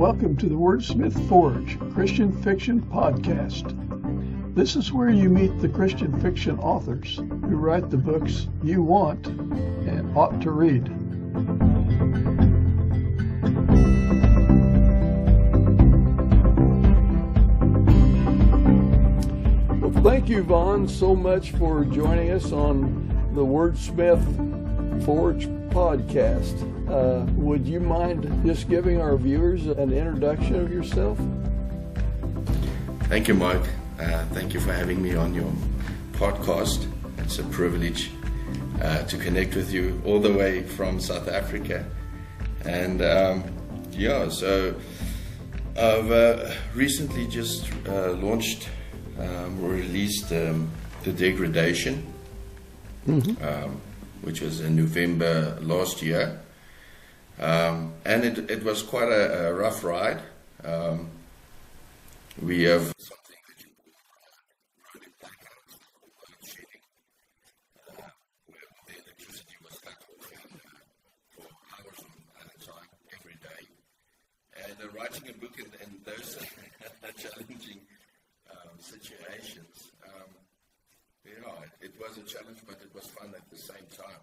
welcome to the Wordsmith Forge Christian Fiction Podcast. This is where you meet the Christian fiction authors who write the books you want and ought to read. Well, thank you, Vaughn, so much for joining us on the Wordsmith Forge Podcast. Would you mind just giving our viewers an introduction of yourself? Thank you, Mike. Thank you for having me on your podcast. It's a privilege to connect with you all the way from South Africa. And so I've recently just launched or released The Degradation, which was in November last year. And it was quite a rough ride. We have something that you call rolling blackouts or load shedding, where the electricity was cut off for hours at a time every day. And writing a book in those challenging situations, it was a challenge, but it was fun at the same time.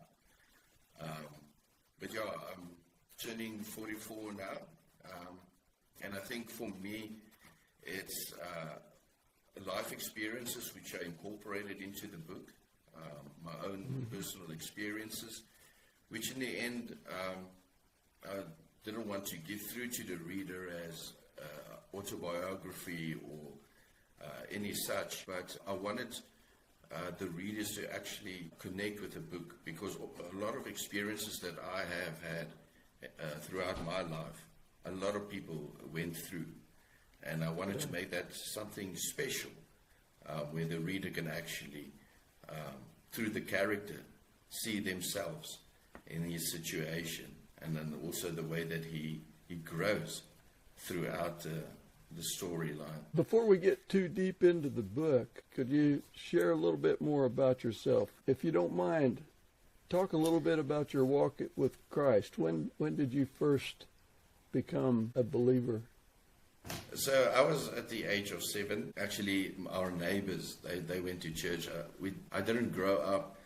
I'm turning 44 now, and I think for me, it's life experiences which are incorporated into the book, my own personal experiences, which in the end I didn't want to give through to the reader as autobiography or any such, but I wanted the readers to actually connect with the book, because a lot of experiences that I have had throughout my life, a lot of people went through, and I wanted to make that something special, where the reader can actually, through the character, see themselves in his situation, and then also the way that he grows throughout the storyline. Before we get too deep into the book, could you share a little bit more about yourself? If you don't mind, talk a little bit about your walk with Christ. When did you first become a believer? So I was at the age of 7. Actually, our neighbors, they went to church. I didn't grow up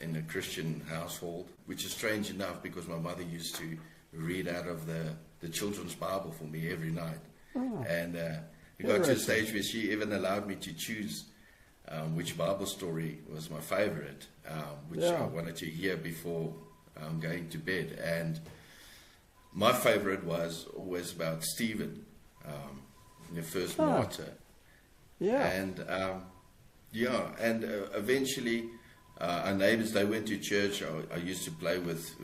in a Christian household, which is strange enough because my mother used to read out of the children's Bible for me every night. Oh, and it got to a stage where she even allowed me to choose which Bible story was my favorite, which I wanted to hear before going to bed. And my favorite was always about Stephen, the first martyr. Yeah. And eventually our neighbors, they went to church. I used to play with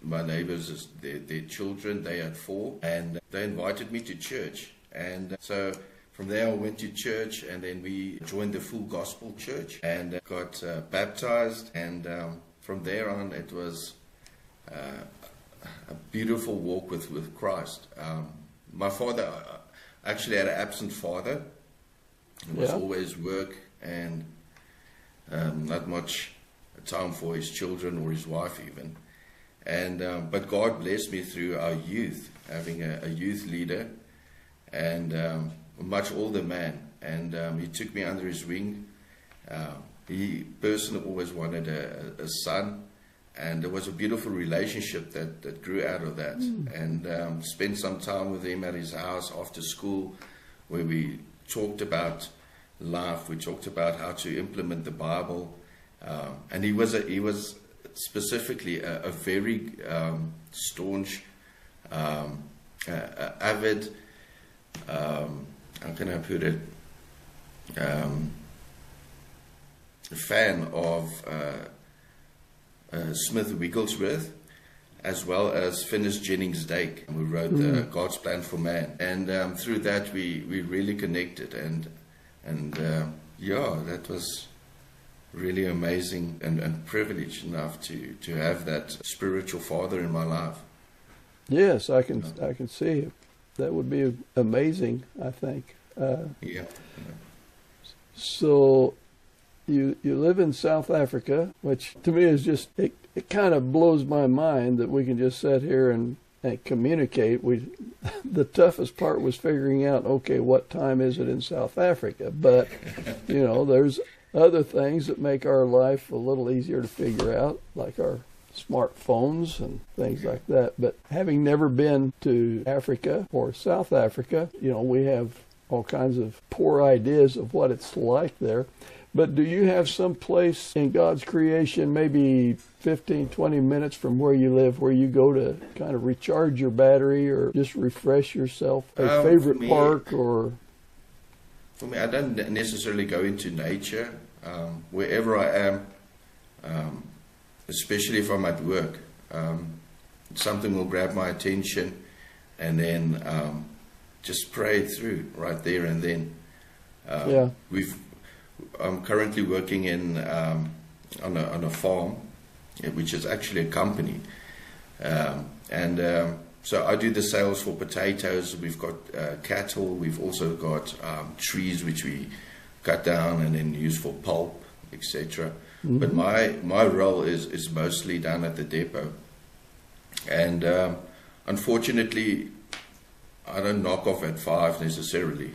my neighbors, their children. They had 4, and they invited me to church. And so from there I went to church, and then we joined the Full Gospel Church and got baptized. And from there on, it was a beautiful walk with Christ. My father actually had an absent father. It was always work and not much time for his children or his wife even. And but God blessed me through our youth, having a youth leader, and a much older man. And he took me under his wing. He personally always wanted a son. And there was a beautiful relationship that grew out of that. And spent some time with him at his house after school, where we talked about life. We talked about how to implement the Bible. And he was specifically a very staunch, avid, how can I put it, fan of Smith Wigglesworth, as well as Finis Jennings Dake, who wrote God's Plan for Man. And through that, we really connected, and that was really amazing and privileged enough to have that spiritual father in my life. Yes, I can see that would be amazing, I think. So you live in South Africa, which to me is just, it kind of blows my mind that we can just sit here and and communicate. The toughest part was figuring out, okay, what time is it in South Africa? But, there's other things that make our life a little easier to figure out, like our smartphones and things like that. But having never been to Africa or South Africa, we have all kinds of poor ideas of what it's like there. But do you have some place in God's creation, maybe 15, 20 minutes from where you live, where you go to kind of recharge your battery or just refresh yourself? A favorite park or? For me, I don't necessarily go into nature. Wherever I am, especially if I'm at work, something will grab my attention, and then just pray it through right there and then. I'm currently working on a farm, which is actually a company, so I do the sales for potatoes. We've got cattle. We've also got trees which we cut down and then use for pulp, etc. Mm-hmm. But my role is mostly down at the depot, and unfortunately, I don't knock off at 5 necessarily.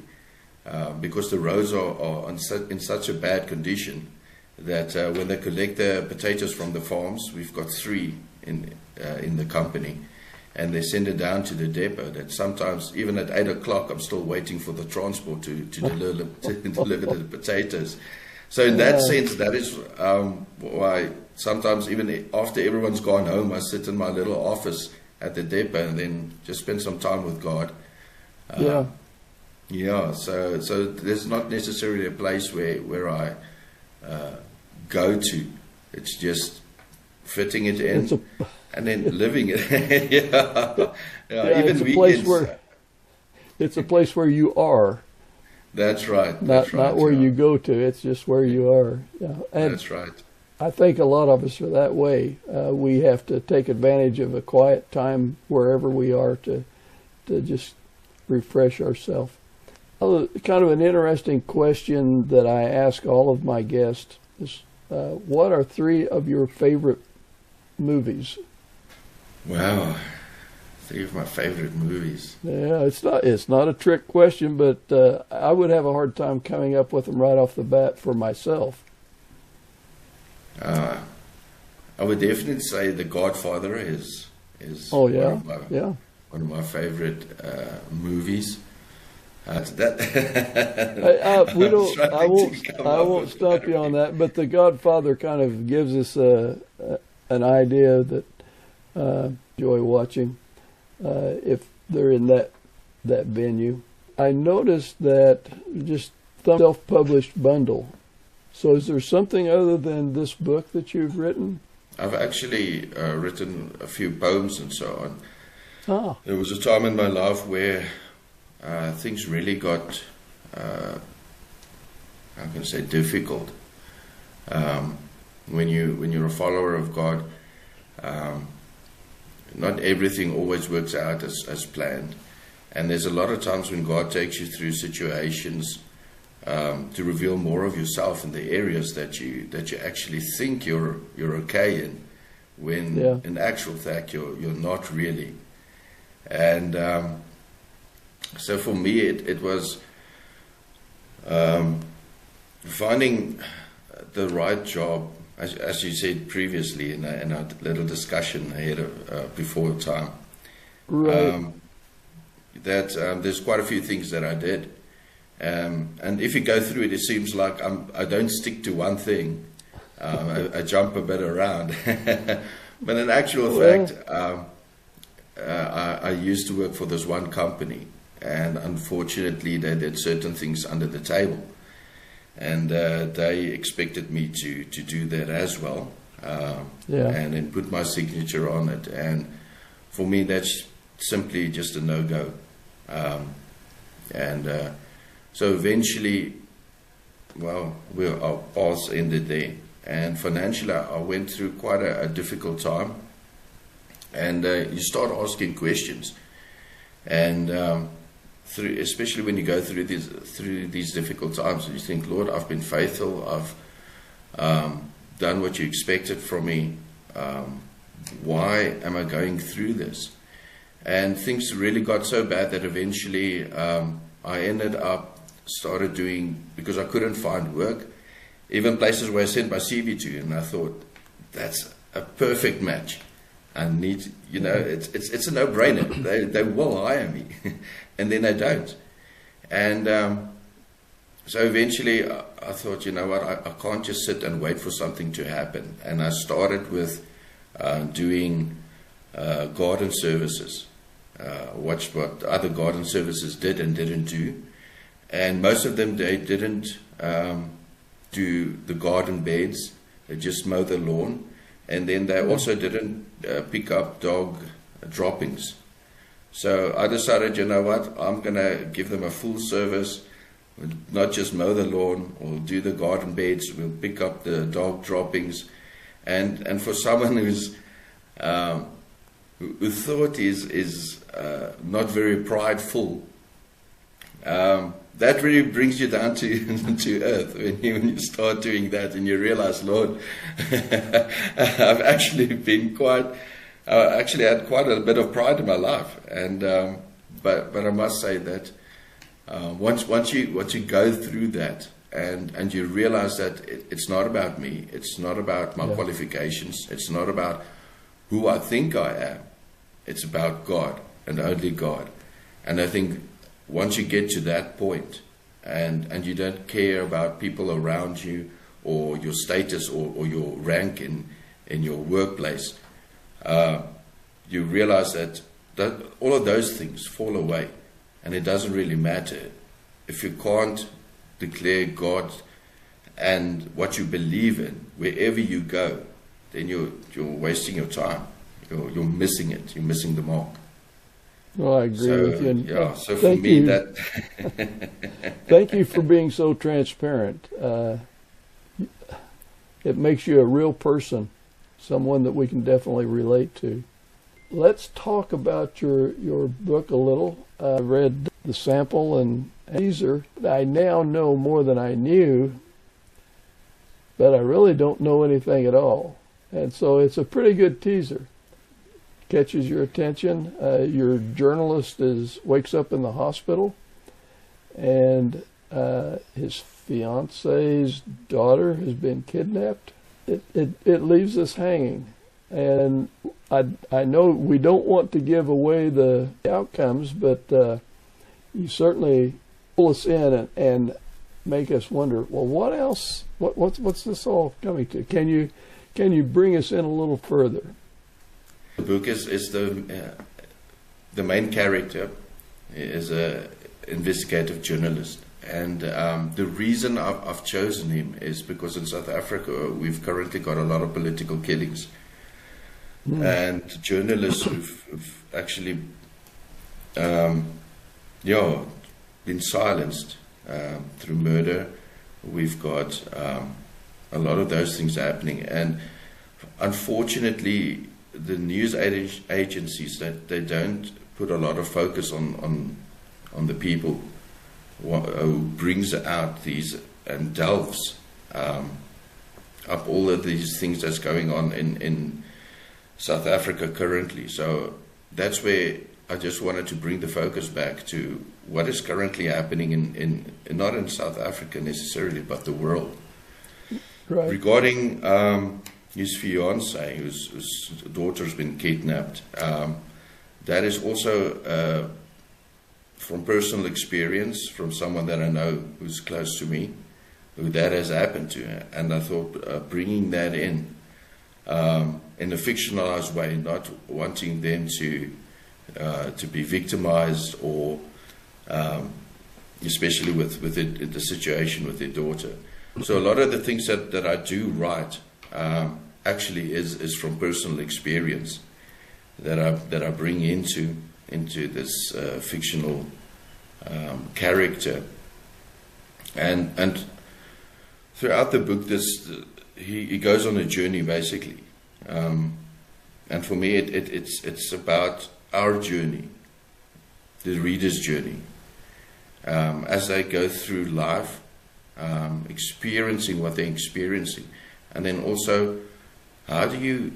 Because the roads are in such a bad condition that when they collect the potatoes from the farms, we've got 3 in the company, and they send it down to the depot. That sometimes even at 8 o'clock, I'm still waiting for the transport to deliver the potatoes. So in that sense, that is why sometimes even after everyone's gone home, I sit in my little office at the depot and then just spend some time with God. So there's not necessarily a place where I go to. It's just fitting it in and then living it. Even weekends. It's a place where you are. That's right. Not where you go to. It's just where you are. And that's right. I think a lot of us are that way. We have to take advantage of a quiet time wherever we are to just refresh ourselves. Kind of an interesting question that I ask all of my guests is, what are 3 of your favorite movies? Wow, 3 of my favorite movies. Yeah, it's not a trick question, but I would have a hard time coming up with them right off the bat for myself. I would definitely say The Godfather is one of my favorite movies. I won't stop you on that, but The Godfather kind of gives us an idea that enjoy watching if they're in that venue. I noticed that just self-published bundle. So is there something other than this book that you've written? I've actually written a few poems and so on. There was a time in my life where things really got, difficult. When you're a follower of God, not everything always works out as planned, and there's a lot of times when God takes you through situations to reveal more of yourself in the areas that you actually think you're okay in, when in actual fact you're not really, and. So for me, it was finding the right job, as you said previously in our little discussion ahead of before time. Right. There's quite a few things that I did, and if you go through it, it seems like I don't stick to one thing. I jump a bit around, but in actual fact, I used to work for this one company. And unfortunately, they did certain things under the table, and they expected me to do that as well, and then put my signature on it. And for me, that's simply just a no-go. So eventually, our paths ended there. And financially, I went through quite a difficult time. And you start asking questions, and especially when you go through these difficult times, you think, Lord, I've been faithful, I've done what you expected from me, why am I going through this? And things really got so bad that eventually I ended up started doing, because I couldn't find work, even places where I sent my CV to, and I thought, that's a perfect match. I need, it's a no-brainer. They will hire me, and then they don't. And so eventually I thought, you know what, I can't just sit and wait for something to happen. And I started with doing garden services, watched what other garden services did and didn't do. And most of them, they didn't do the garden beds, they just mow the lawn. And then they also didn't pick up dog droppings. So I decided, you know what, I'm going to give them a full service, not just mow the lawn or do the garden beds, we'll pick up the dog droppings. And for someone who thought is not very prideful, that really brings you down to earth when you start doing that and you realize, Lord, I've actually been actually had quite a bit of pride in my life. And but I must say that once you go through that and you realize that it's not about me, it's not about my qualifications, it's not about who I think I am, it's about God and only God. And I think once you get to that point and you don't care about people around you or your status or your rank in your workplace, you realize that all of those things fall away, and it doesn't really matter. If you can't declare God and what you believe in wherever you go, then you're wasting your time. You're missing it. You're missing the mark. Well, I agree with you. And, so for me, that thank you for being so transparent. It makes you a real person, someone that we can definitely relate to. Let's talk about your book a little. I read the sample and teaser. I now know more than I knew, but I really don't know anything at all. And so it's a pretty good teaser. Catches your attention. Your journalist wakes up in the hospital, and his fiance's daughter has been kidnapped. It leaves us hanging, and I know we don't want to give away the outcomes, but you certainly pull us in and make us wonder. Well, what else? What's this all coming to? Can you bring us in a little further? The book is the main character is a investigative journalist, and the reason I've chosen him is because in South Africa we've currently got a lot of political killings, and journalists who've actually been silenced through murder. We've got a lot of those things happening, and unfortunately the news agencies, that they don't put a lot of focus on the people who brings out these and delves up all of these things that's going on in South Africa currently. So that's where I just wanted to bring the focus back to what is currently happening in not in South Africa necessarily, but the world. Right. Regarding his fiancée, whose daughter's been kidnapped, that is also from personal experience, from someone that I know who's close to me, who that has happened to. And I thought bringing that in a fictionalized way, not wanting them to be victimized, or especially with the situation with their daughter. So a lot of the things that I do write actually is from personal experience that I bring into this fictional character, and throughout the book, he goes on a journey basically, and for me it's about our journey, the reader's journey, as they go through life, experiencing what they're experiencing, and then also how do you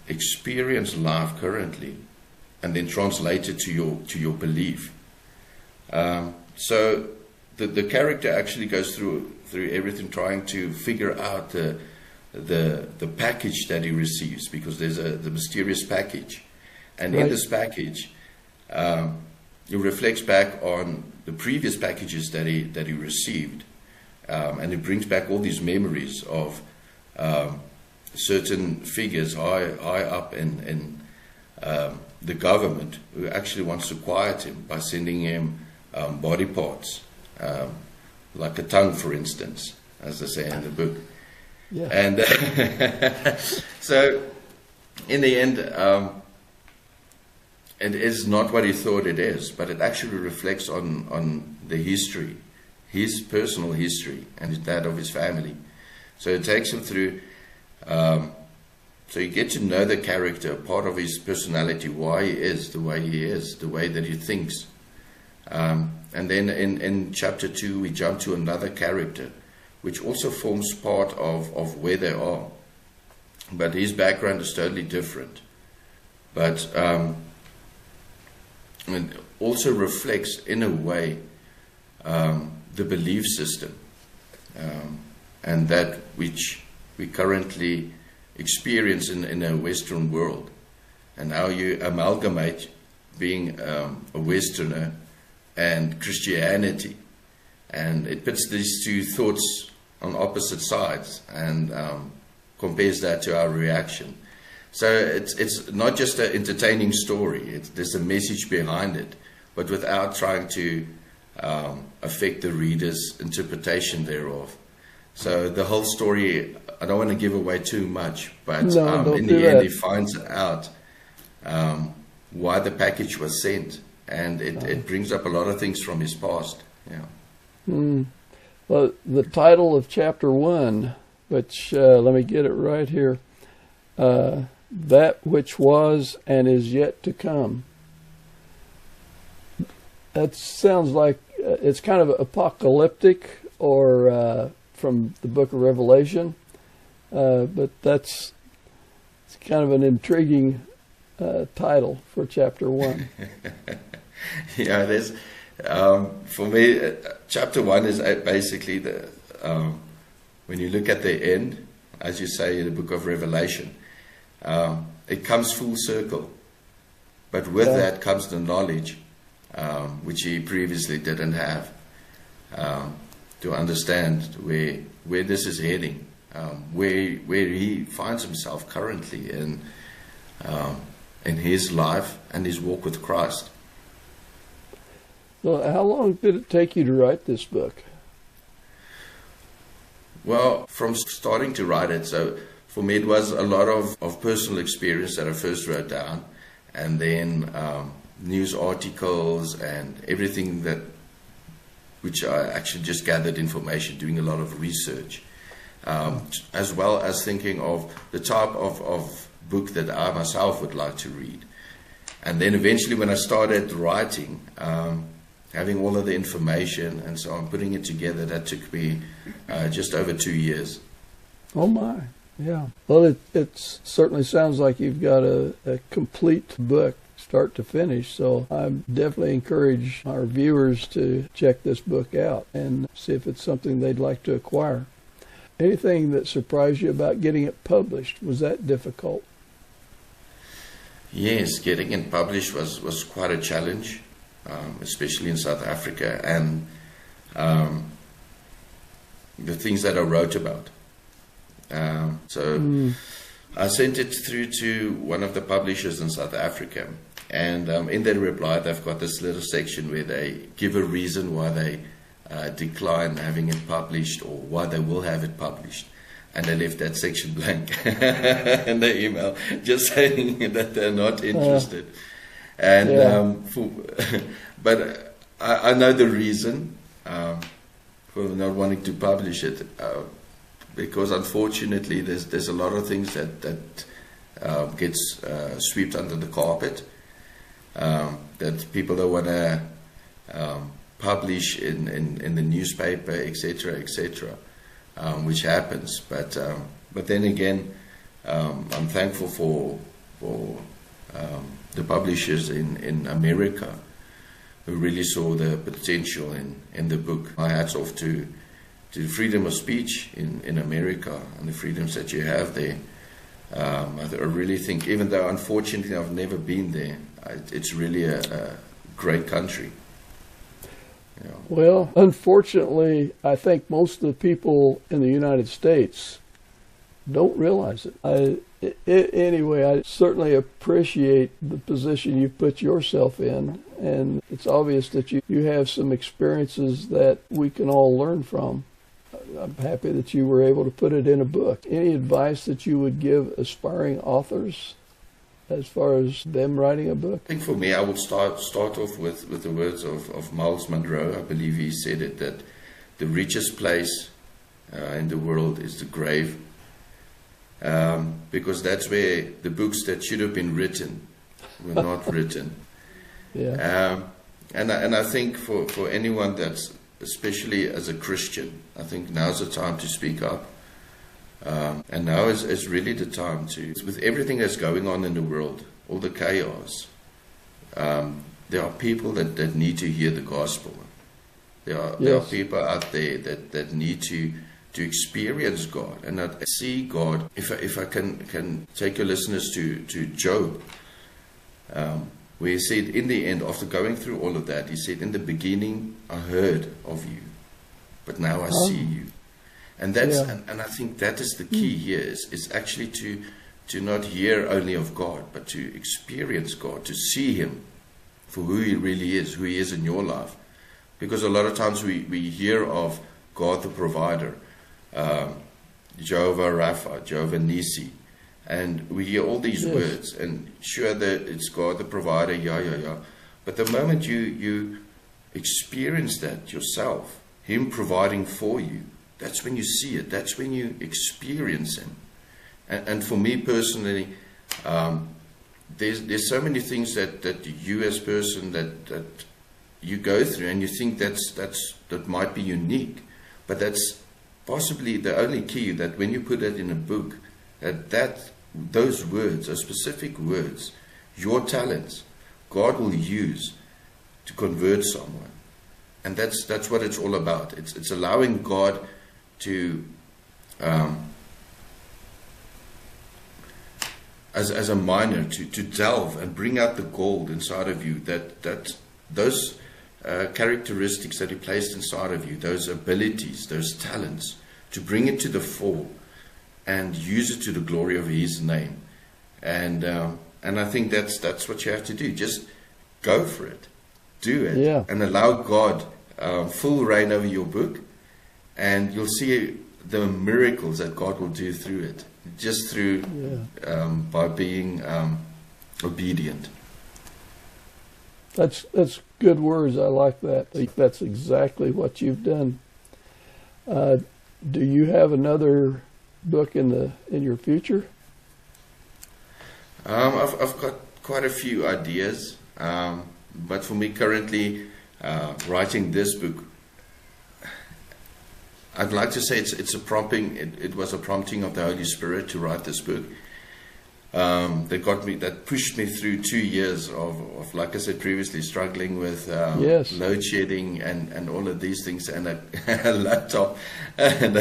experience life currently, and then translate it to your belief. So the character actually goes through everything, trying to figure out the package that he receives, because there's the mysterious package, and in this package, he reflects back on the previous packages that he received, and he brings back all these memories of certain figures high up in the government, who actually wants to quiet him by sending him body parts, like a tongue, for instance, as they say in the book. Yeah. And so, in the end, it is not what he thought it is, but it actually reflects on the history, his personal history, and that of his family. So it takes him through. So you get to know the character, part of his personality, why he is the way he is, the way that he thinks. And then in chapter 2, we jump to another character, which also forms part of where they are. But his background is totally different. But it also reflects, in a way, the belief system, and that which we currently experience in a Western world, and how you amalgamate being a Westerner and Christianity, and it puts these two thoughts on opposite sides and compares that to our reaction. So it's not just an entertaining story, there's a message behind it, but without trying to affect the reader's interpretation thereof. So the whole story, I don't want to give away too much, but in the end he finds out why the package was sent, and it brings up a lot of things from his past. Yeah. Well, the title of chapter 1, which let me get it right here, that which was and is yet to come. That sounds like it's kind of apocalyptic, or from the book of Revelation, but it's kind of an intriguing title for chapter 1. Yeah, it is. For me, chapter 1 is basically when you look at the end, as you say in the book of Revelation, it comes full circle. But with that comes the knowledge, which he previously didn't have, to understand where this is heading, where he finds himself currently in his life and his walk with Christ. Well, how long did it take you to write this book? Well, from starting to write it, so for me it was a lot of personal experience that I first wrote down, and then news articles and everything which I actually just gathered information, doing a lot of research, as well as thinking of the type of book that I myself would like to read. And then eventually when I started writing, having all of the information and so on, putting it together, that took me just over 2 years. Oh my, yeah. Well, it certainly sounds like you've got a complete book, start to finish, so I definitely encourage our viewers to check this book out and see if it's something they'd like to acquire. Anything that surprised you about getting it published? Was that difficult? Yes, getting it published was quite a challenge, especially in South Africa, and the things that I wrote about. I sent it through to one of the publishers in South Africa, and in their reply they've got this little section where they give a reason why they decline having it published, or why they will have it published. And they left that section blank in the email, just saying that they're not interested. But I know the reason for not wanting to publish it, because unfortunately there's a lot of things that gets swept under the carpet, that people don't want to publish in the newspaper, etc., etc., which happens. But then again, I'm thankful the publishers in America who really saw the potential in the book. My hats off to the freedom of speech in America and the freedoms that you have there. I really think, even though unfortunately I've never been there, it's really a great country. You know. Well, unfortunately, I think most of the people in the United States don't realize it. Anyway, I certainly appreciate the position you've put yourself in, and it's obvious that you have some experiences that we can all learn from. I'm happy that you were able to put it in a book. Any advice that you would give aspiring authors as far as them writing a book? I think for me, I would start off with the words of Miles Monroe. I believe he said it, that the richest place in the world is the grave. Because that's where the books that should have been written were not written. Yeah. And I think for anyone that's, especially as a Christian, I think now's the time to speak up. And now is really the time to, with everything that's going on in the world, all the chaos, there are people that need to hear the gospel. There are people out there that need to experience God and not see God. If I can take your listeners to Job, where he said in the end, after going through all of that, he said, in the beginning I heard of you, but now I see you. And that's and I think that is the key here, is actually to not hear only of God, but to experience God, to see him for who he really is, who he is in your life. Because a lot of times we hear of God the provider, Jehovah Rapha, Jehovah Nisi, and we hear all these words, and sure that it's God the provider, yeah. But the moment you experience that yourself, him providing for you, that's when you see it, that's when you experience him. And for me personally, there's so many things that you as a person that you go through, and you think that might be unique, but that's possibly the only key, that when you put it in a book, those words, those specific words, your talents, God will use to convert someone. And that's what it's all about. It's allowing God to, as a miner, to delve and bring out the gold inside of you, that those characteristics that he placed inside of you, those abilities, those talents, to bring it to the fore and use it to the glory of his name. And I think that's what you have to do. Just go for it, do it, and allow God full reign over your book, and you'll see the miracles that God will do through it, just through by being obedient. That's good words. I like that. That's exactly what you've done. Do you have another book in your future? I've got quite a few ideas, but for me currently, writing this book, I'd like to say it's a prompting. It was a prompting of the Holy Spirit to write this book. That pushed me through 2 years of, like I said previously, struggling with load shedding and all of these things, and a laptop and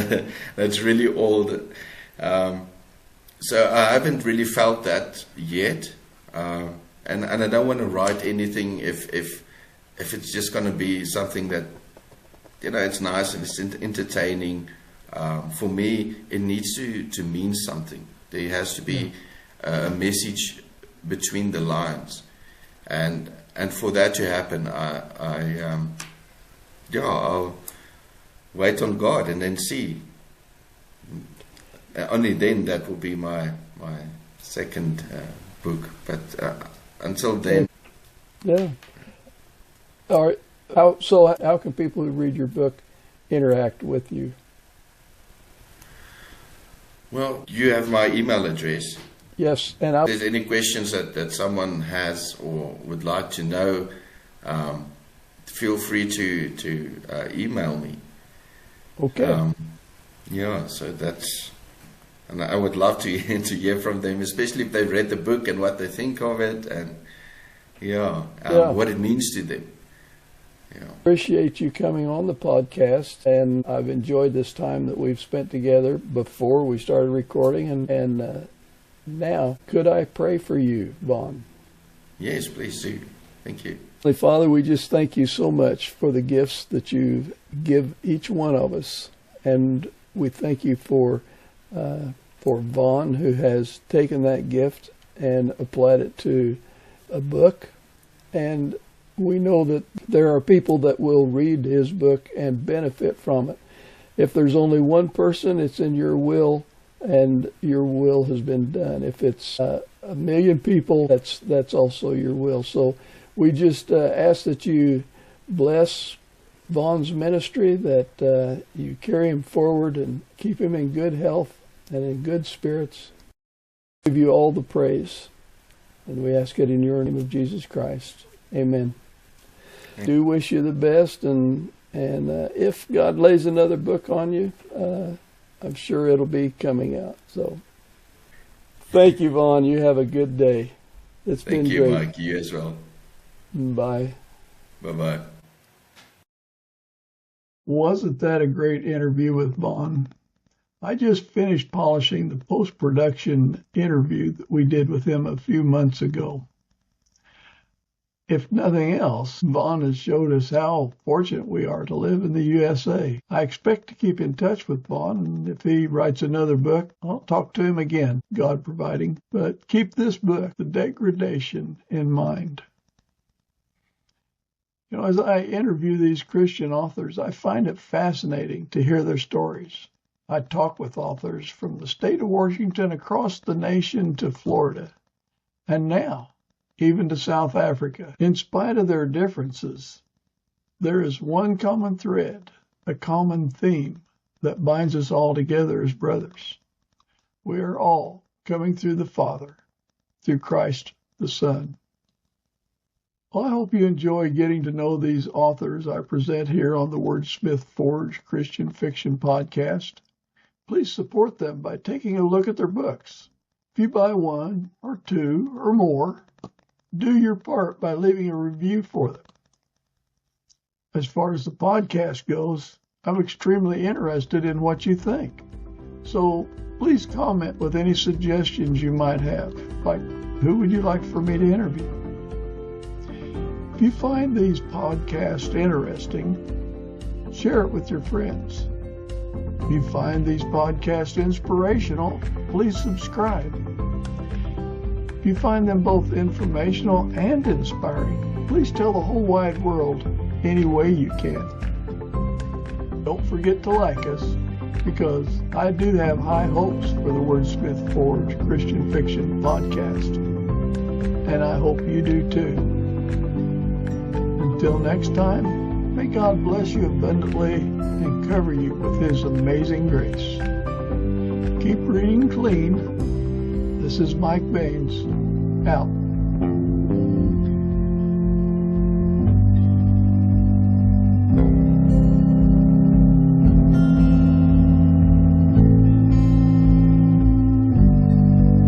that's really old. So I haven't really felt that yet, and I don't want to write anything if it's just going to be something that, it's nice and it's entertaining. For me, it needs to mean something. There has to be a message between the lines, and for that to happen, I'll wait on God and then see. Only then that will be my second book. But until then, All right. How can people who read your book interact with you? Well, you have my email address. Yes, and if there's any questions that someone has or would like to know, feel free to email me. Okay. So And I would love to to hear from them, especially if they've read the book and what they think of it, and what it means to them. Appreciate you coming on the podcast, and I've enjoyed this time that we've spent together before we started recording, and now, could I pray for you, Vaughn? Yes, please do. Thank you. Father, we just thank you so much for the gifts that you give each one of us, and we thank you for Vaughn, who has taken that gift and applied it to a book, and we know that there are people that will read his book and benefit from it. If there's only one person, it's in your will, and your will has been done. If it's a million people, that's also your will. So we just ask that you bless Vaughn's ministry, that you carry him forward and keep him in good health and in good spirits. We give you all the praise, and we ask it in your name of Jesus Christ. Amen. I do wish you the best, and if God lays another book on you, I'm sure it'll be coming out. So thank you, Vaughn. You have a good day. It's been great. Thank you, Mike. You as well. Bye. Bye-bye. Wasn't that a great interview with Vaughn? I just finished polishing the post-production interview that we did with him a few months ago. If nothing else, Vaughn has showed us how fortunate we are to live in the USA. I expect to keep in touch with Vaughn, and if he writes another book, I'll talk to him again, God providing. But keep this book, The Degradation, in mind. As I interview these Christian authors, I find it fascinating to hear their stories. I talk with authors from the state of Washington across the nation to Florida, and now even to South Africa. In spite of their differences, there is one common thread, a common theme that binds us all together as brothers. We are all coming through the Father, through Christ the Son. Well, I hope you enjoy getting to know these authors I present here on the Wordsmith Forge Christian Fiction Podcast. Please support them by taking a look at their books. If you buy one or two or more, do your part by leaving a review for them. As far as the podcast goes, I'm extremely interested in what you think. So please comment with any suggestions you might have, like who would you like for me to interview? If you find these podcasts interesting, share it with your friends. If you find these podcasts inspirational, please subscribe. If you find them both informational and inspiring, please tell the whole wide world any way you can. Don't forget to like us, because I do have high hopes for the Wordsmith Forge Christian Fiction Podcast, and I hope you do too. Until next time, may God bless you abundantly and cover you with His amazing grace. Keep reading clean. This is Mike Baines, out.